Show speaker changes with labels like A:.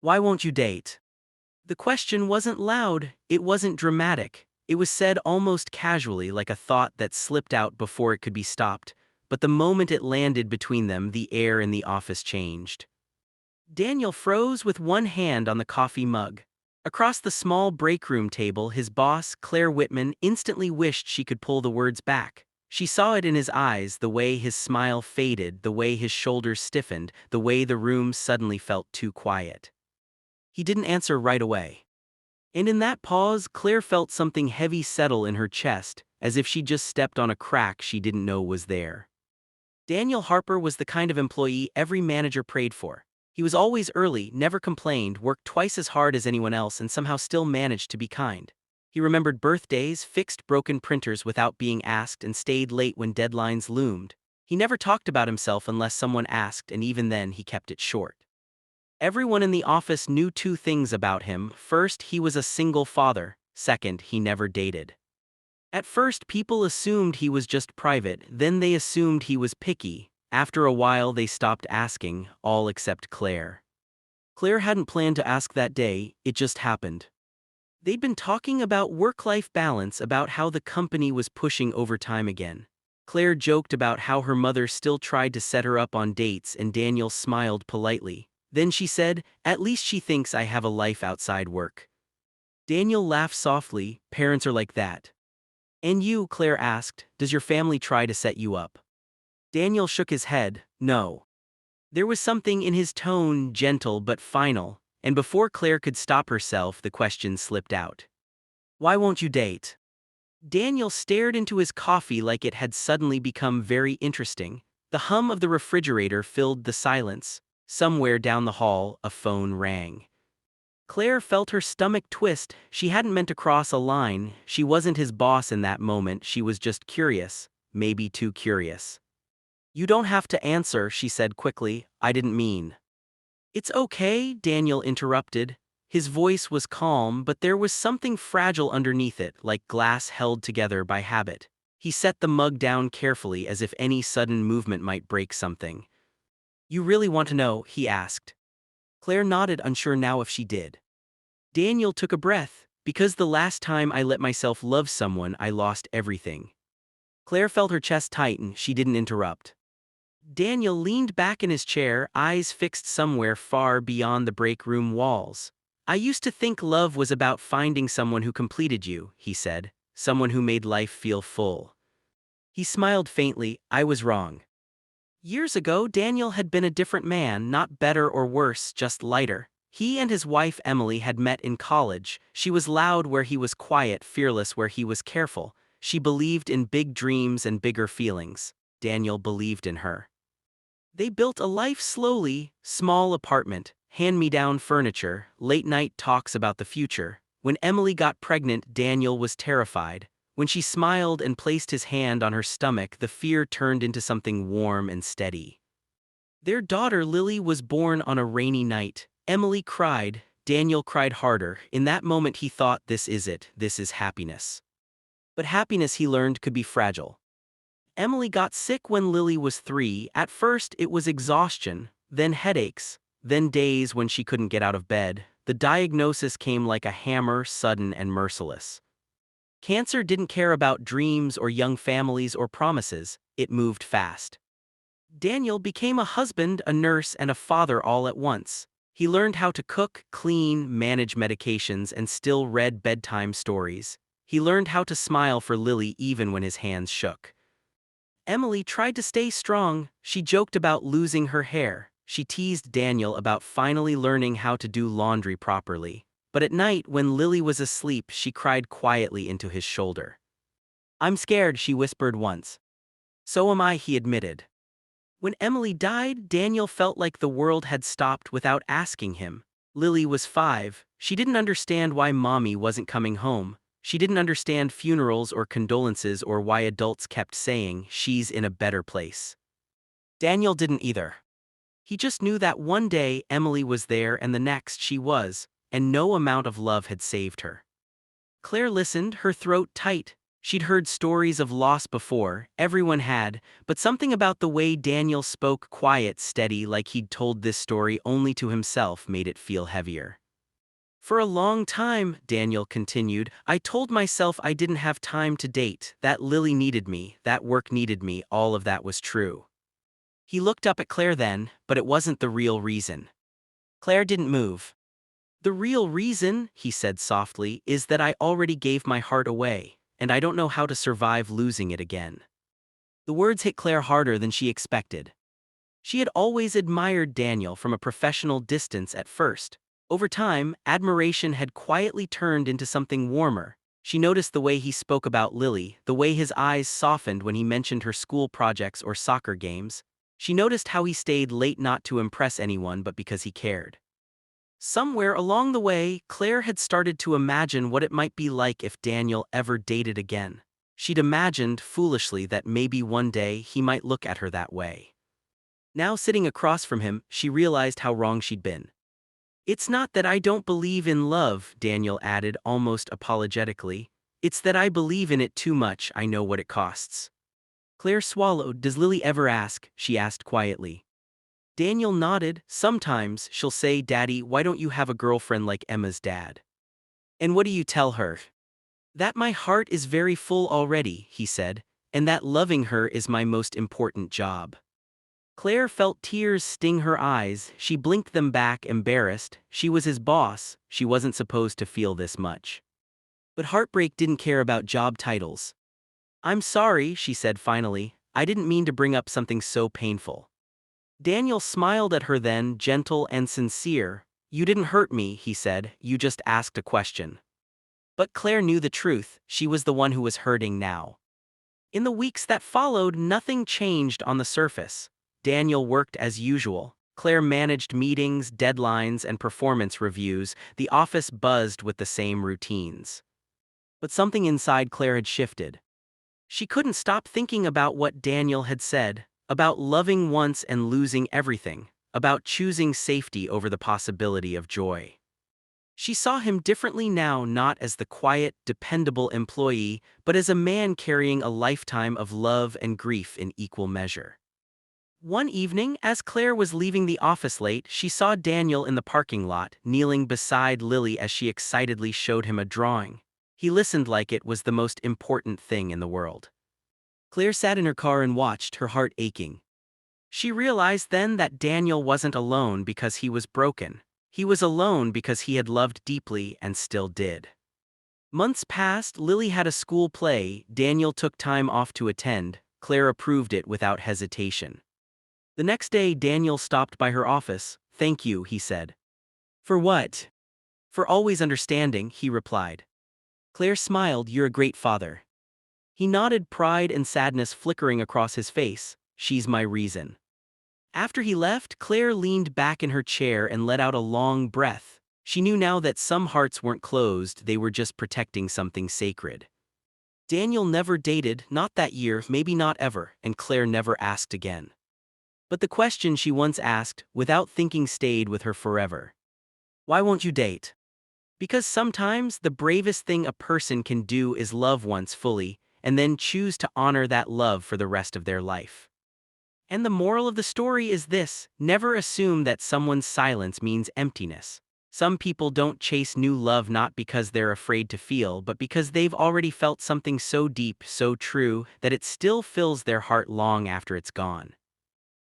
A: Why won't you date? The question wasn't loud, it wasn't dramatic. It was said almost casually, like a thought that slipped out before it could be stopped. But the moment it landed between them, the air in the office changed. Daniel froze with one hand on the coffee mug. Across the small break room table, his boss, Claire Whitman, instantly wished she could pull the words back. She saw it in his eyes, the way his smile faded, the way his shoulders stiffened, the way the room suddenly felt too quiet. He didn't answer right away. And in that pause, Claire felt something heavy settle in her chest, as if she just stepped on a crack she didn't know was there. Daniel Harper was the kind of employee every manager prayed for. He was always early, never complained, worked twice as hard as anyone else, and somehow still managed to be kind. He remembered birthdays, fixed broken printers without being asked, and stayed late when deadlines loomed. He never talked about himself unless someone asked, and even then he kept it short. Everyone in the office knew two things about him. First, he was a single father. Second, he never dated. At first, people assumed he was just private, then they assumed he was picky. After a while, they stopped asking, all except Claire. Claire hadn't planned to ask that day, it just happened. They'd been talking about work-life balance, about how the company was pushing overtime again. Claire joked about how her mother still tried to set her up on dates, and Daniel smiled politely. Then she said, "At least she thinks I have a life outside work." Daniel laughed softly. "Parents are like that." "And you," Claire asked, "does your family try to set you up?" Daniel shook his head. "No." There was something in his tone, gentle but final, and before Claire could stop herself, the question slipped out. "Why won't you date?" Daniel stared into his coffee like it had suddenly become very interesting. The hum of the refrigerator filled the silence. Somewhere down the hall, a phone rang. Claire felt her stomach twist. She hadn't meant to cross a line. She wasn't his boss in that moment. She was just curious, maybe too curious. "You don't have to answer," she said quickly. "I didn't mean." "It's okay," Daniel interrupted. His voice was calm, but there was something fragile underneath it, like glass held together by habit. He set the mug down carefully, as if any sudden movement might break something. "You really want to know?" he asked. Claire nodded, unsure now if she did. Daniel took a breath. "Because the last time I let myself love someone, I lost everything." Claire felt her chest tighten. She didn't interrupt. Daniel leaned back in his chair, eyes fixed somewhere far beyond the break room walls. "I used to think love was about finding someone who completed you," he said, "someone who made life feel full." He smiled faintly. "I was wrong." Years ago, Daniel had been a different man, not better or worse, just lighter. He and his wife Emily had met in college. She was loud where he was quiet, fearless where he was careful. She believed in big dreams and bigger feelings. Daniel believed in her. They built a life slowly: small apartment, hand-me-down furniture, late-night talks about the future. When Emily got pregnant, Daniel was terrified. When she smiled and placed his hand on her stomach, the fear turned into something warm and steady. Their daughter Lily was born on a rainy night. Emily cried. Daniel cried harder. In that moment he thought, this is it, this is happiness. But happiness, he learned, could be fragile. Emily got sick when Lily was 3. At first it was exhaustion, then headaches, then days when she couldn't get out of bed. The diagnosis came like a hammer, sudden and merciless. Cancer didn't care about dreams or young families or promises, it moved fast. Daniel became a husband, a nurse, and a father all at once. He learned how to cook, clean, manage medications, and still read bedtime stories. He learned how to smile for Lily even when his hands shook. Emily tried to stay strong. She joked about losing her hair. She teased Daniel about finally learning how to do laundry properly. But at night, when Lily was asleep, she cried quietly into his shoulder. "I'm scared," she whispered once. "So am I," he admitted. When Emily died, Daniel felt like the world had stopped without asking him. Lily was 5. She didn't understand why mommy wasn't coming home. She didn't understand funerals or condolences or why adults kept saying, "She's in a better place." Daniel didn't either. He just knew that one day Emily was there and the next she was, and no amount of love had saved her. Claire listened, her throat tight. She'd heard stories of loss before, everyone had, but something about the way Daniel spoke quiet, steady, like he'd told this story only to himself made it feel heavier. For a long time, Daniel continued, I told myself I didn't have time to date, that Lily needed me, that work needed me, all of that was true. He looked up at Claire then, but it wasn't the real reason. Claire didn't move. The real reason, he said softly, is that I already gave my heart away, and I don't know how to survive losing it again. The words hit Claire harder than she expected. She had always admired Daniel from a professional distance at first. Over time, admiration had quietly turned into something warmer. She noticed the way he spoke about Lily, the way his eyes softened when he mentioned her school projects or soccer games. She noticed how he stayed late not to impress anyone but because he cared. Somewhere along the way, Claire had started to imagine what it might be like if Daniel ever dated again. She'd imagined, foolishly, that maybe one day he might look at her that way. Now sitting across from him, she realized how wrong she'd been. It's not that I don't believe in love, Daniel added almost apologetically. It's that I believe in it too much, I know what it costs. Claire swallowed. Does Lily ever ask? She asked quietly. Daniel nodded. Sometimes she'll say, Daddy, why don't you have a girlfriend like Emma's dad? And what do you tell her? That my heart is very full already, he said, and that loving her is my most important job. Claire felt tears sting her eyes. She blinked them back, embarrassed. She was his boss. She wasn't supposed to feel this much. But heartbreak didn't care about job titles. I'm sorry, she said finally. I didn't mean to bring up something so painful. Daniel smiled at her then, gentle and sincere. You didn't hurt me, he said. You just asked a question. But Claire knew the truth. She was the one who was hurting now. In the weeks that followed, nothing changed on the surface. Daniel worked as usual. Claire managed meetings, deadlines, and performance reviews. The office buzzed with the same routines. But something inside Claire had shifted. She couldn't stop thinking about what Daniel had said, about loving once and losing everything, about choosing safety over the possibility of joy. She saw him differently now, not as the quiet, dependable employee, but as a man carrying a lifetime of love and grief in equal measure. One evening, as Claire was leaving the office late, she saw Daniel in the parking lot, kneeling beside Lily as she excitedly showed him a drawing. He listened like it was the most important thing in the world. Claire sat in her car and watched, her heart aching. She realized then that Daniel wasn't alone because he was broken. He was alone because he had loved deeply and still did. Months passed. Lily had a school play. Daniel took time off to attend. Claire approved it without hesitation. The next day, Daniel stopped by her office. Thank you, he said. For what? For always understanding, he replied. Claire smiled. You're a great father. He nodded, pride and sadness flickering across his face. She's my reason. After he left, Claire leaned back in her chair and let out a long breath. She knew now that some hearts weren't closed, they were just protecting something sacred. Daniel never dated, not that year, maybe not ever, and Claire never asked again. But the question she once asked, without thinking, stayed with her forever. Why won't you date? Because sometimes the bravest thing a person can do is love once fully, and then choose to honor that love for the rest of their life. And the moral of the story is this: never assume that someone's silence means emptiness. Some people don't chase new love not because they're afraid to feel, but because they've already felt something so deep, so true, that it still fills their heart long after it's gone.